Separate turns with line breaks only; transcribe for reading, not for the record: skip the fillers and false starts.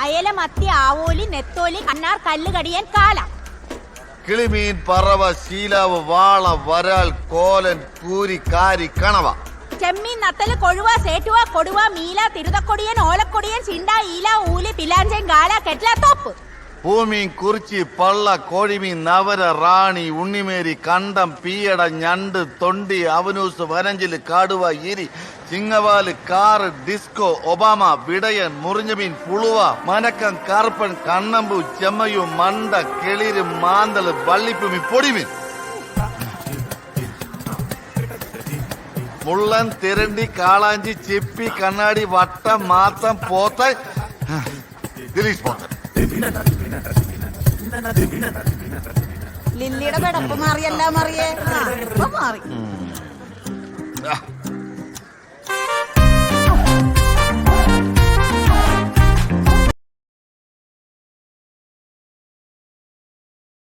അയല, മത്തി, ആവോലി, നെത്തോലി, കണ്ണാർ, കല്ലുകടിയൻ, കാല.
കിളിമീൻ, പറവ, ശീലാവ്, വാള, വരാൽ, കോലൻ, കൂരി, കാരി, കണവ.
ചെമ്മീൻ, നത്തല്, കൊഴുവ, സേറ്റുവ, കൊടുവ, മീല, തിരുതക്കൊടിയൻ, ഓലക്കൊടിയൻ, ചിണ്ട, ഈല, ഊലി, പിലാഞ്ചൻ, ഗാല, കെറ്റ്ല, തോപ്പ്.
പൂമീൻ, കുറിച്ചി, പള്ള, കോഴിമീൻ, നവര, റാണി, ഉണ്ണിമേരി, കണ്ടം, പീയട, ഞണ്ട്, തൊണ്ടി, അവനൂസ്, വരഞ്ചില്, കാടുവ, ഇരി, ചിങ്ങവാല്, കാറ്, ഡിസ്കോ, ഒബാമ, വിടയൻ, മുറിഞ്ഞമീൻ, പുളുവ, മനക്കം, കറുപ്പൻ, കണ്ണമ്പു, ചെമ്മയു, മണ്ട, കിളിര്, മാന്തള്, വള്ളിപ്പുമി, പൊടിമീൻ. മുള്ളൻ, തിരണ്ടി, കാളാഞ്ചി, ചിപ്പി, കണ്ണാടി, വട്ടം, മാത്തം, പോത്ത, ദിലീഷ് പോത്തൻ.
ലില്ലിയുടെ പെടപ്പ് മാറിയല്ല മാറിയേ മാറി